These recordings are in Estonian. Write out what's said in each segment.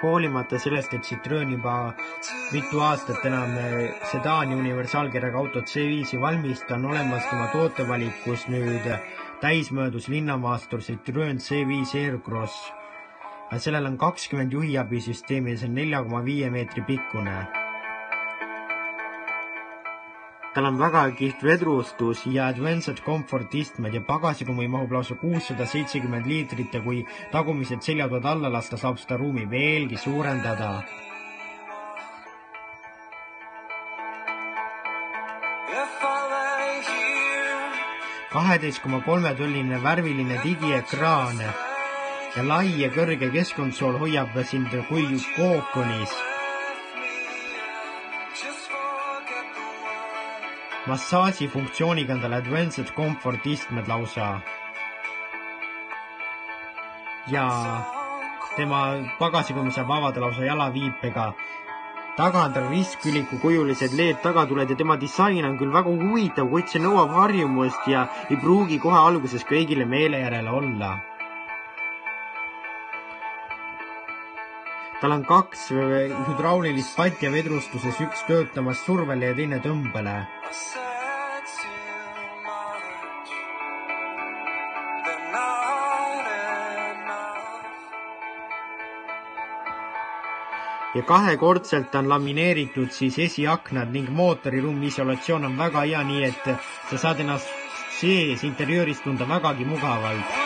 Hoolimata sellest, et Citroen juba mitu aastat enam sedaani universaalkirjaga autot C5 valmista, on olemas tema tootevalikus nüüd täismöödus linnamaastur Citroen C5 Aircross. Sellel on 20 juhiabisüsteemi ja see on 4,5 meetri pikkune. Tal on väga kihvt vedrustus ja Advanced Comfort istmed ja pagasikumm mahub lausa 670 liitrit ja kui tagumised seljatood alla lasta, saab seda ruumi veelgi suurendada. 12,3-tolline värviline digiekraan ja lai ja kõrge keskkonsool hoiab sind kui kookonis. Massaaži funktsiooniga on tal Advanced Comfort istmed lausa. Ja tema pagasikumm saab avada lausa jalaviipega. Taga on tal ristküliku kujulised LED tagatuled ja tema disain on küll väga huvitav, kuid see nõuab harjumust ja ei pruugi kohe alguses kõigile meele järele olla. Tal on 2 hydraulilist patja vedrustuses, üks töötamas survele ja teine tõmbele. Ja kahekordselt on lamineeritud siis esiaknad ning mootoriruumi isolatsioon on väga hea, nii et sa saad ennast sees interiööris tunda vägagi mugavalt.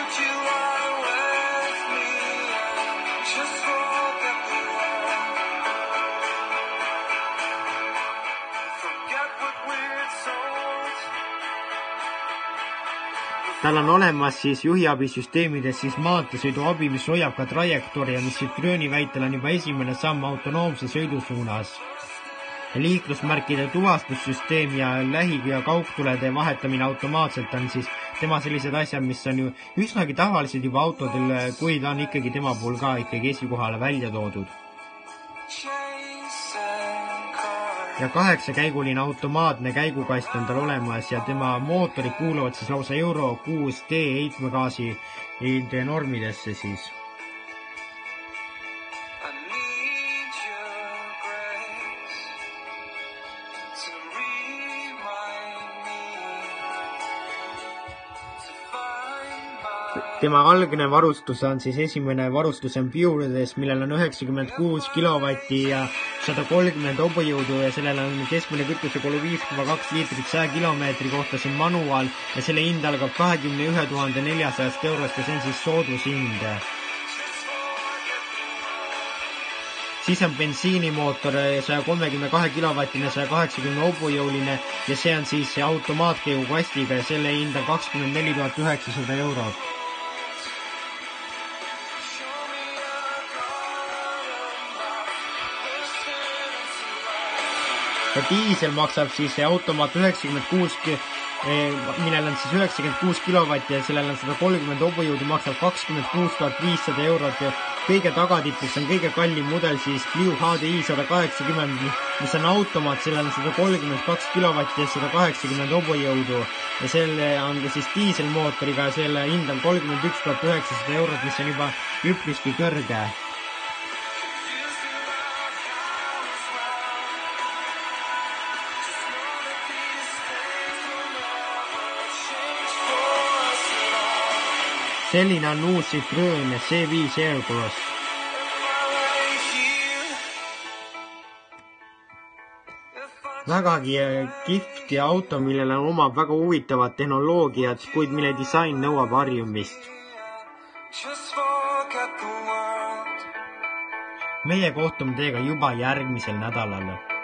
Tal on olemas siis juhiabisüsteemides siis maanteesõiduabi, mis hoiab ka trajektoori ja mis Citroeni väitel on juba esimene samm autonoomse sõidu suunas. Liiklusmärkide tuvastussüsteem ja lähi- ja kaugtulede vahetamine automaatselt on siis tema sellised asjad, mis on ju üsnagi tavalised juba autodel, kuid on ikkagi tema puhul ka ikkagi esikohale välja toodud. Ja 8-käiguline automaatne käigukast on tal olemas ja tema mootorid kuuluvad siis lausa Euro 6D heitmegaasi normidesse siis. Tema algne varustus on siis esimene varustus on Puredes, millel on 96 kilovatti ja 130 hobujõudu ja sellel on keskmine kütusekulu 5,2 liitrit 100 kilomeetri kohta, see on manuaal ja selle hind algab 21 400 eurost ja see on siis soodushind. Siis on bensiinimootor 132 kilovatine, 180 hobujõuline ja see on siis automaatkäigukastiga ja selle hind on 24 900 eurot. Ja diisel maksab siis automaat 96, millel on siis 96 kilovatti ja sellel on 130 hobujõudu, maksab 26 500 eurot ja kõige tagatipuks on kõige kallim mudel siis Clio HDI 180, mis on automaat, sellel on 132 kilovatti ja 180 hobujõudu ja selle on ka siis diiselmootoriga, selle hind on 31 900 eurot, mis on juba üpriski kõrge. Selline on uus Citroen C5 Aircross. Vägagi kihvti auto, millel omab väga huvitavat tehnoloogiat, kuid mille disain nõuab harjumist. Meie kohtume teiega juba järgmisel nädalal.